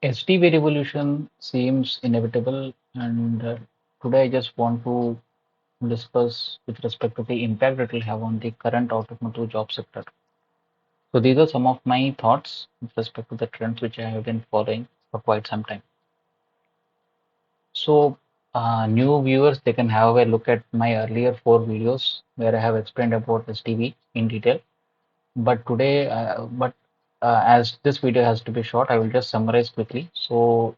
SDV revolution seems inevitable, and today I just want to discuss with respect to the impact it will have on the current automotive job sector. So these are some of my thoughts with respect to the trends which I have been following for quite some time. So new viewers, they can have a look at my earlier four videos where I have explained about SDV in detail. But as this video has to be short, I will just summarize quickly. So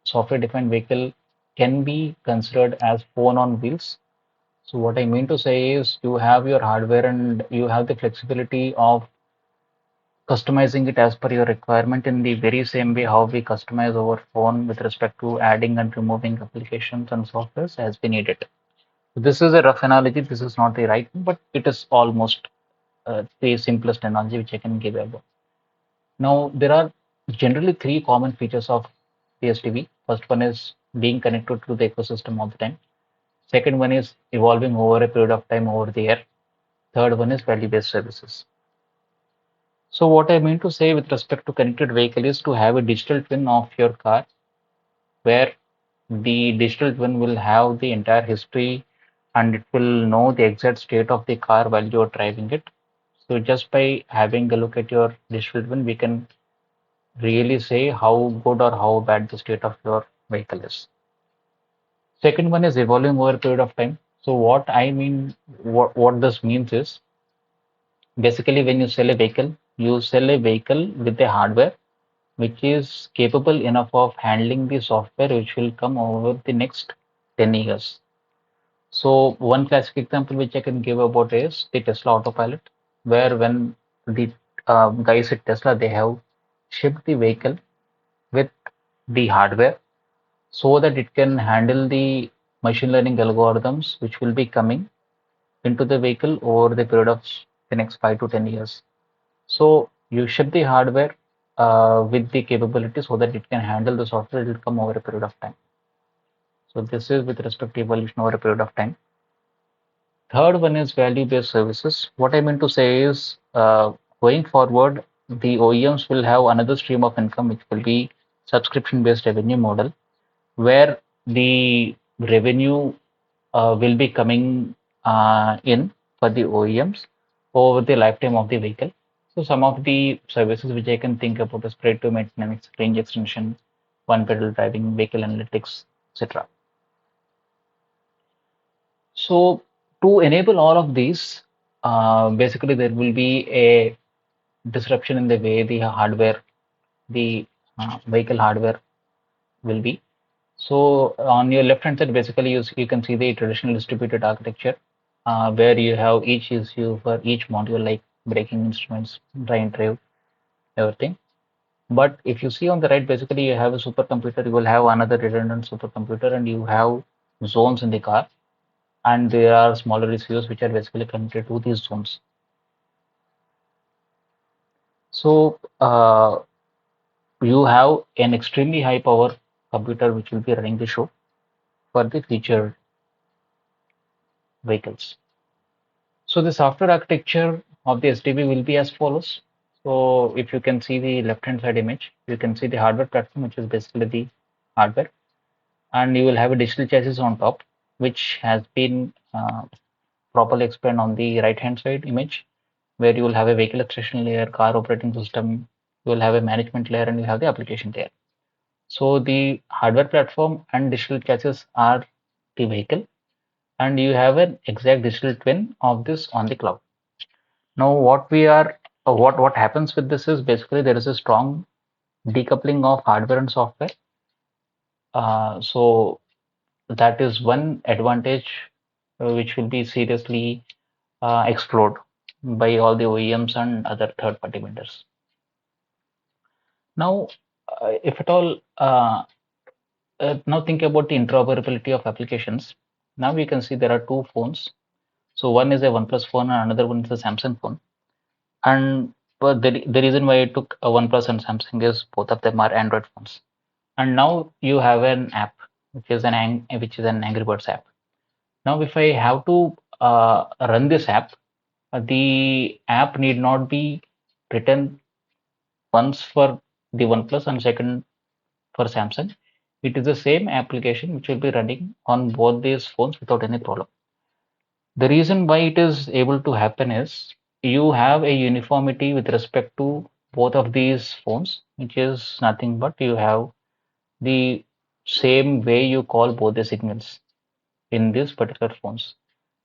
software-defined vehicle can be considered as phone on wheels. So what I mean to say is you have your hardware and you have the flexibility of customizing it as per your requirement in the very same way how we customize our phone with respect to adding and removing applications and softwares as we need it. So this is a rough analogy. This is not the right, but it is almost the simplest analogy which I can give above. Now, there are generally three common features of the SDV. First one is being connected to the ecosystem all the time. Second one is evolving over a period of time over the air. Third one is value-based services. So what I mean to say with respect to connected vehicle is to have a digital twin of your car where the digital twin will have the entire history and it will know the exact state of the car while you're driving it. So just by having a look at your digital twin, we can really say how good or how bad the state of your vehicle is. Second one is evolving over a period of time. So what this means is basically when you sell a vehicle, you sell a vehicle with a hardware which is capable enough of handling the software which will come over the next 10 years. So one classic example which I can give about is the Tesla Autopilot, where when the guys at Tesla they have shipped the vehicle with the hardware so that it can handle the machine learning algorithms which will be coming into the vehicle over the period of the next 5 to 10 years. So you ship the hardware with the capability so that it can handle the software. It will come over a period of time. So this is with respect to evolution over a period of time. Third one is value-based services. What I meant to say is going forward, the OEMs will have another stream of income which will be subscription-based revenue model where the revenue will be coming in for the OEMs over the lifetime of the vehicle. So some of the services which I can think about is predictive maintenance, range extension, one pedal driving, vehicle analytics, etc. So to enable all of these, basically there will be a disruption in the way the hardware, the vehicle hardware will be. So on your left hand side, basically you can see the traditional distributed architecture where you have each ECU for each module like braking instruments, drive, everything. But if you see on the right, basically you have a supercomputer, you will have another redundant supercomputer and you have zones in the car and there are smaller ECUs which are basically connected to these zones. So you have an extremely high power computer which will be running the show for the future vehicles. So the software architecture of the SDV will be as follows. So if you can see the left-hand side image, you can see the hardware platform, which is basically the hardware, and you will have a digital chassis on top, which has been properly explained on the right-hand side image, where you will have a vehicle abstraction layer, car operating system, you will have a management layer, and you have the application layer. So the hardware platform and digital chassis are the vehicle, and you have an exact digital twin of this on the cloud. Now, what happens with this is basically there is a strong decoupling of hardware and software. So that is one advantage which will be seriously explored by all the OEMs and other third-party vendors. Now, if at all, now think about the interoperability of applications. Now you can see there are two phones. So one is a OnePlus phone and another one is a Samsung phone. And but the reason why I took a OnePlus and Samsung is both of them are Android phones. And now you have an app, which is an Angry Birds app. Now, if I have to run this app, the app need not be written once for the OnePlus and second for Samsung, it is the same application which will be running on both these phones without any problem. The reason why it is able to happen is you have a uniformity with respect to both of these phones, which is nothing but you have the same way you call both the signals in these particular phones.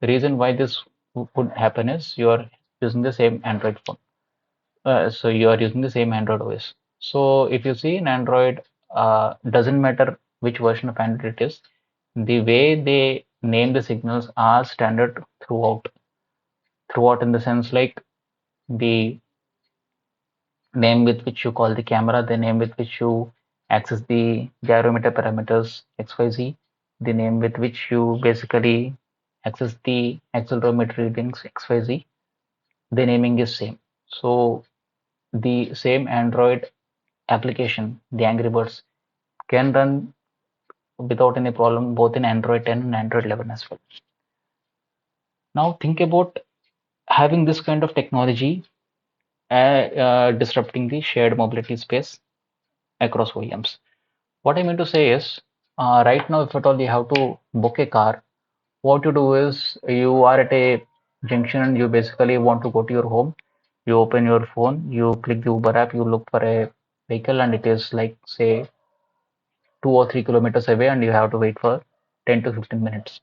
The reason why this would happen is you are using the same Android phone. So you are using the same Android OS. So if you see in Android, doesn't matter which version of Android it is, the way they name the signals are standard throughout. Throughout in the sense like the name with which you call the camera, the name with which you access the gyrometer parameters XYZ, the name with which you basically access the accelerometer readings XYZ, the naming is same. So the same Android application, the Angry Birds, can run without any problem both in Android 10 and Android 11 as well. Now think about having this kind of technology disrupting the shared mobility space across OEMs. What I mean to say is, right now, if at all you have to book a car, what you do is you are at a junction and you basically want to go to your home. You open your phone, you click the Uber app, you look for a vehicle, and it is like, say, 2 or 3 kilometers away, and you have to wait for 10 to 15 minutes.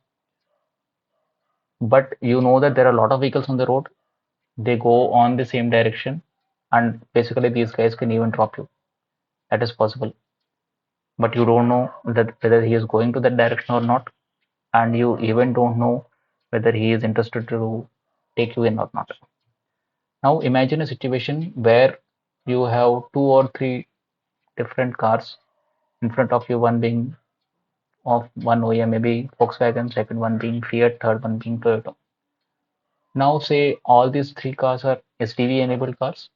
But you know that there are a lot of vehicles on the road, they go on the same direction, and basically these guys can even drop you. That is possible. But you don't know that whether he is going to that direction or not, and you even don't know whether he is interested to take you in or not. Now imagine a situation where you have 2 or 3 different cars in front of you, one being of one OEM, maybe Volkswagen, second one being Fiat, third one being Toyota. Now say all these 3 cars are SDV enabled cars,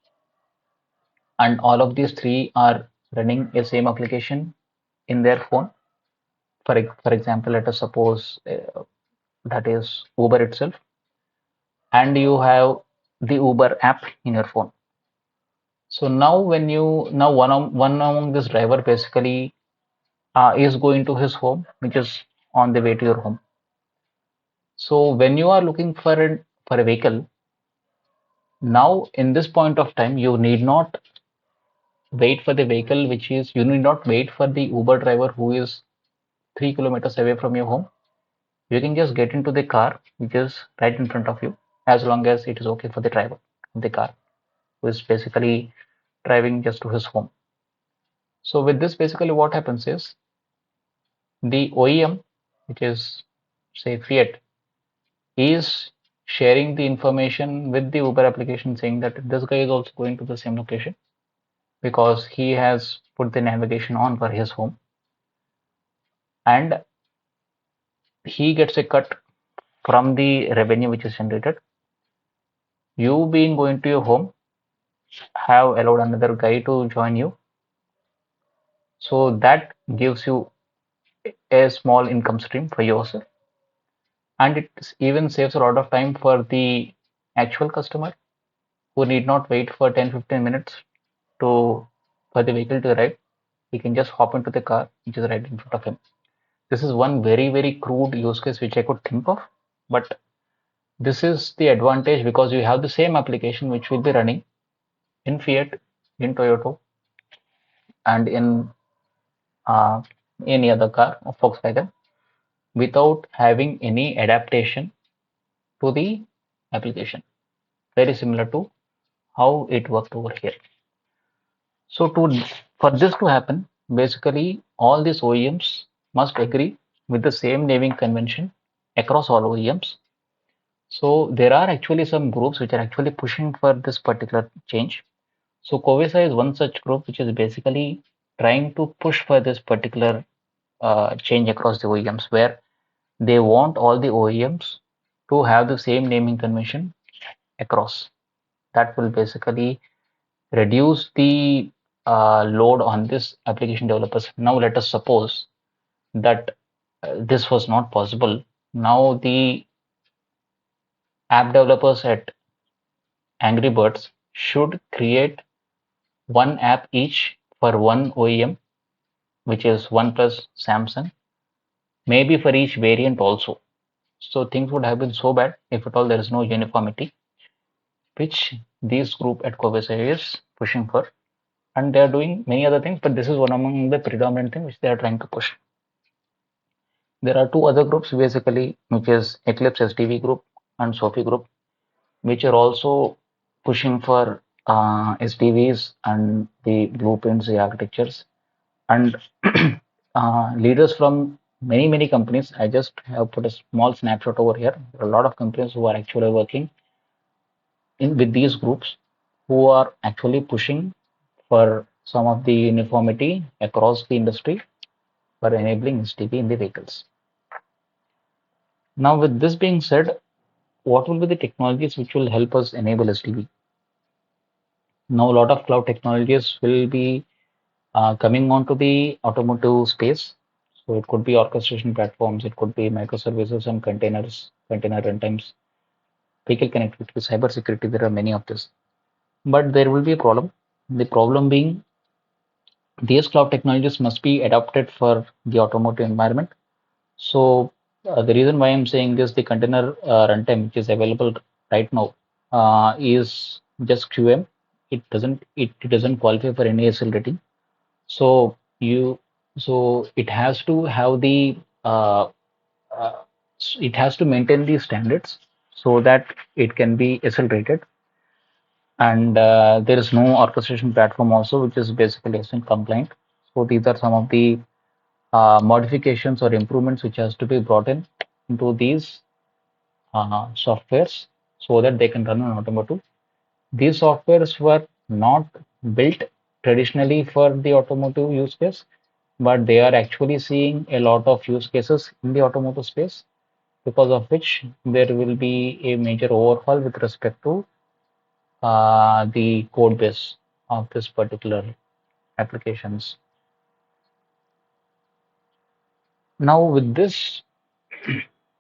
and all of these three are running a same application in their phone. For example, let us suppose that is Uber itself, and you have the Uber app in your phone. So now when you now one among this driver basically is going to his home, which is on the way to your home. So when you are looking for a vehicle, now in this point of time, you need not wait for the vehicle, which is you need not wait for the Uber driver who is 3 kilometers away from your home. You can just get into the car, which is right in front of you, as long as it is okay for the driver of the car, who is basically driving just to his home. So with this, basically what happens is the OEM, which is say Fiat, is sharing the information with the Uber application saying that this guy is also going to the same location because he has put the navigation on for his home, and he gets a cut from the revenue which is generated. You being going to your home have allowed another guy to join you, so that gives you a small income stream for yourself, and it even saves a lot of time for the actual customer who need not wait for 10-15 minutes to for the vehicle to arrive. He can just hop into the car which is right in front of him. This is one very crude use case which I could think of, but this is the advantage because you have the same application which will be running in Fiat, in Toyota, and in uh, any other car of Volkswagen without having any adaptation to the application. Very similar to how it worked over here. So for this to happen, basically all these OEMs must agree with the same naming convention across all OEMs. So there are actually some groups which are actually pushing for this particular change. So Covesa is one such group which is basically trying to push for this particular change across the OEMs, where they want all the OEMs to have the same naming convention across. That will basically reduce the load on this application developers. Now let us suppose that this was not possible. Now the app developers at Angry Birds should create one app each for one OEM which is one plus Samsung, maybe for each variant also. So things would have been so bad if at all there is no uniformity, which this group at Covesa is pushing for. And they are doing many other things, but this is one among the predominant things which they are trying to push. There are two other groups basically, which is Eclipse SDV group and Sophie group, which are also pushing for SDVs and the blueprints, the architectures, and leaders from many companies. I just have put a small snapshot over here. There are a lot of companies who are actually working in with these groups who are actually pushing for some of the uniformity across the industry for enabling SDV in the vehicles. Now, with this being said, what will be the technologies which will help us enable SDV? Now, a lot of cloud technologies will be coming onto the automotive space. So it could be orchestration platforms, it could be microservices and containers, container runtimes, vehicle connectivity, cybersecurity. There are many of this, but there will be a problem. The problem being these cloud technologies must be adapted for the automotive environment. So the reason why I'm saying this, the container runtime which is available right now is just QM. It doesn't qualify for any SL rating. So you so it has to have the uh, it has to maintain these standards so that it can be SL rated. And there is no orchestration platform also, which is basically SL compliant. So these are some of the modifications or improvements which has to be brought in into these softwares so that they can run on automotive. These softwares were not built traditionally for the automotive use case, but they are actually seeing a lot of use cases in the automotive space, because of which there will be a major overhaul with respect to the code base of this particular applications. Now, with this,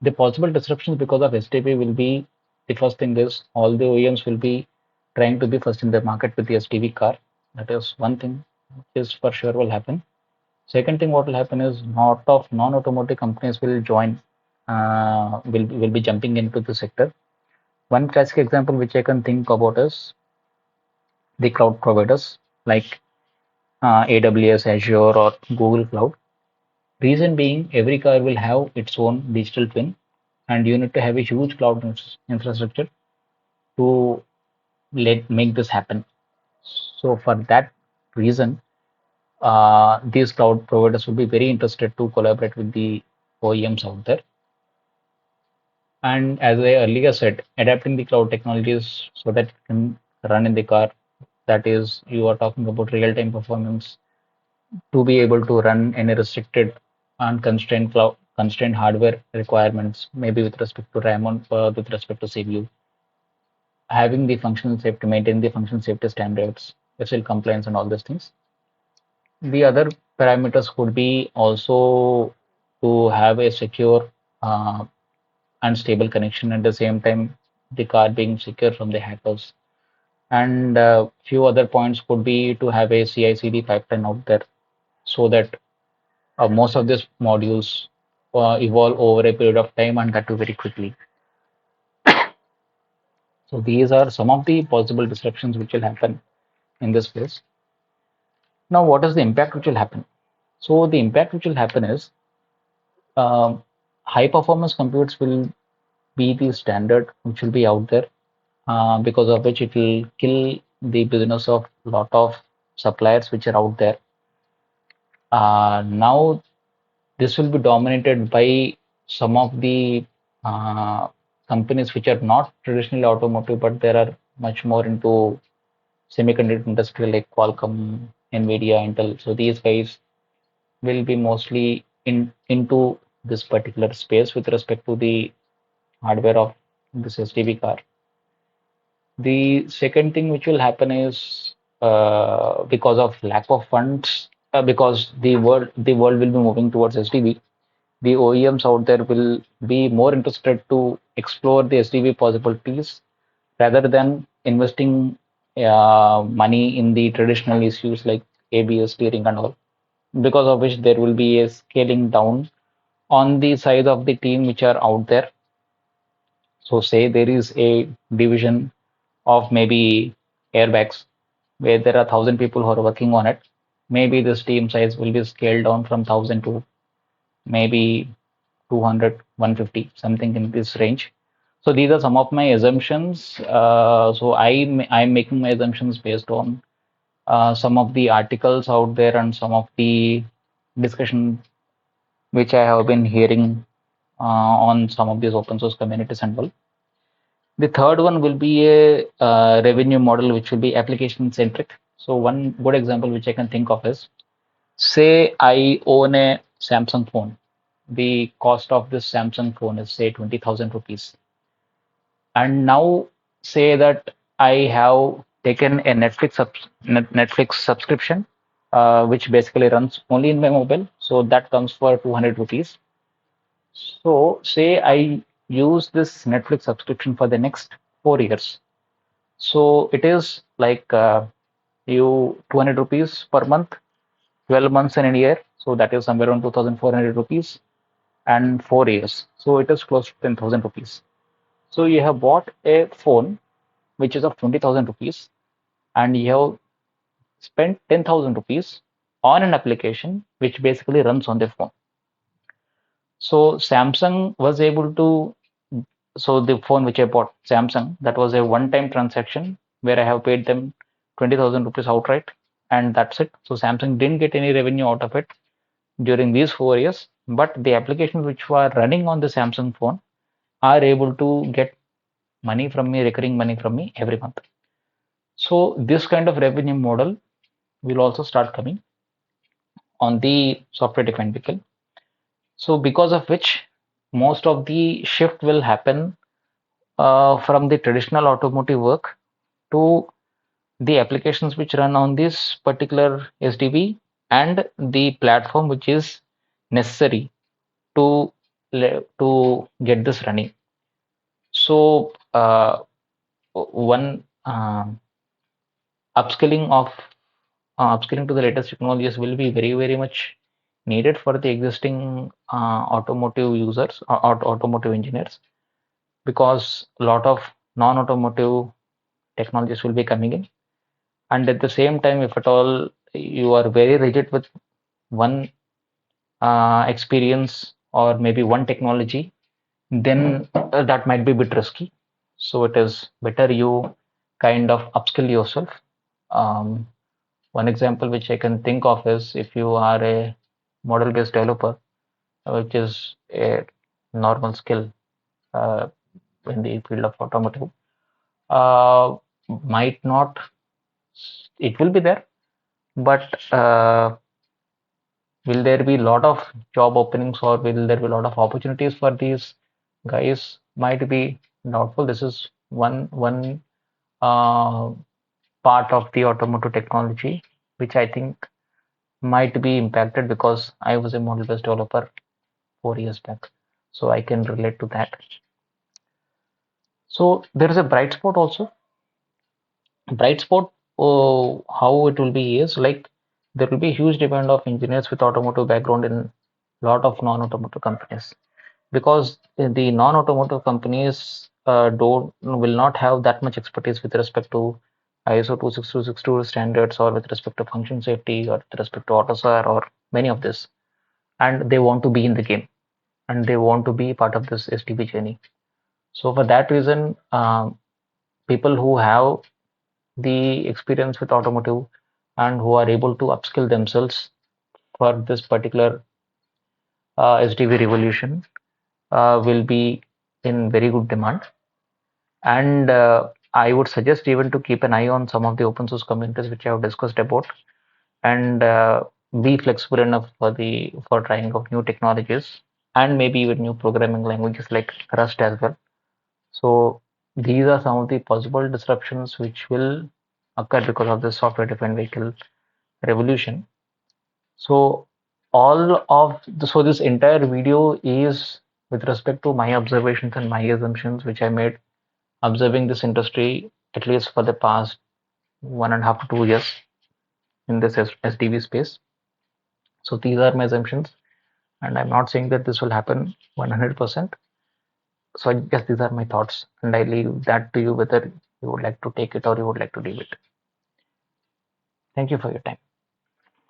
the possible disruptions because of SDV will be, the first thing is all the OEMs will be trying to be first in the market with the SDV car. That is one thing which is for sure will happen. Second thing, what will happen is lot of non-automotive companies will join, will be jumping into the sector. One classic example which I can think about is the cloud providers like AWS, Azure, or Google Cloud. Reason being, every car will have its own digital twin, and you need to have a huge cloud infrastructure to let make this happen. So for that reason, these cloud providers will be very interested to collaborate with the OEMs out there. And as I earlier said, adapting the cloud technologies so that it can run in the car. That is, you are talking about real-time performance to be able to run any restricted and constrained cloud, constrained hardware requirements, maybe with respect to RAM on, with respect to CPU, having the functional safety, maintain the functional safety standards, SL compliance, and all these things. The other parameters could be also to have a secure and stable connection at the same time, the car being secure from the hackers. And few other points could be to have a CI/CD pipeline out there so that most of these modules evolve over a period of time and that too very quickly. So these are some of the possible disruptions which will happen in this space. Now, what is the impact which will happen? So the impact which will happen is um, high performance computes will be the standard which will be out there, because of which it will kill the business of lot of suppliers which are out there. Now this will be dominated by some of the uh, companies which are not traditionally automotive, but there are much more into semiconductor industry like Qualcomm, Nvidia, Intel. So these guys will be mostly into this particular space with respect to the hardware of this SDV car. The second thing which will happen is because of lack of funds, because the world will be moving towards SDV, the OEMs out there will be more interested to explore the SDV possibilities rather than investing money in the traditional issues like ABS steering and all. because of which there will be a scaling down on the size of the team which are out there. So say there is a division of maybe airbags where there are 1,000 people who are working on it. Maybe this team size will be scaled down from 1,000 to maybe 200, 150, something in this range. So these are some of my assumptions. I'm making my assumptions based on some of the articles out there and some of the discussion which I have been hearing on some of these open source communities and all. The third one will be a revenue model which will be application centric. So one good example which I can think of is, say I own a Samsung phone. The cost of this Samsung phone is say 20,000 rupees. And now say that I have taken a Netflix subscription, which basically runs only in my mobile. So that comes for 200 rupees. So say I use this Netflix subscription for the next 4 years. So it is like you 200 rupees per month, 12 months in a year. So that is somewhere around 2,400 rupees and 4 years. So it is close to 10,000 rupees. So you have bought a phone which is of 20,000 rupees and you have spent 10,000 rupees on an application which basically runs on the phone. So Samsung was able to, so the phone which I bought, Samsung, that was a one-time transaction where I have paid them 20,000 rupees outright and that's it. So Samsung didn't get any revenue out of it during these 4 years, but the applications which were running on the Samsung phone are able to get money from me, recurring money from me every month. So this kind of revenue model will also start coming on the software defined vehicle. So because of which most of the shift will happen from the traditional automotive work to the applications which run on this particular SDV and the platform which is necessary to to get this running. So one upskilling of upskilling to the latest technologies will be very much needed for the existing automotive users or automotive engineers because a lot of non-automotive technologies will be coming in. And at the same time, if at all you are very rigid with one experience or maybe one technology, then that might be a bit risky. So it is better you kind of upskill yourself. Um, One example which I can think of is if you are a model-based developer, which is a normal skill uh, in the field of automotive, uh, might not, it will be there, but will there be a lot of job openings or will there be a lot of opportunities for these guys? Might be doubtful. This is one uh, part of the automotive technology which I think might be impacted because I was a model-based developer 4 years back, so I can relate to that. So there is a bright spot also. Bright spot, how it will be is like there will be huge demand of engineers with automotive background in lot of non-automotive companies because the non-automotive companies don't will not have that much expertise with respect to ISO 26262 standards or with respect to function safety or with respect to AutoSAR or many of this, and they want to be in the game and they want to be part of this SDV journey. So for that reason, people who have the experience with automotive and who are able to upskill themselves for this particular SDV revolution will be in very good demand. And I would suggest even to keep an eye on some of the open source communities which I have discussed about and be flexible enough for trying out new technologies and maybe even new programming languages like Rust as well. So these are some of the possible disruptions which will occur because of the software-defined vehicle revolution. So so this entire video is with respect to my observations and my assumptions which I made observing this industry at least for the past 1.5 to 2 years in this SDV space. So these are my assumptions, and I'm not saying that this will happen 100%. So I guess these are my thoughts, and I leave that to you whether you would like to take it or you would like to leave it. Thank you for your time.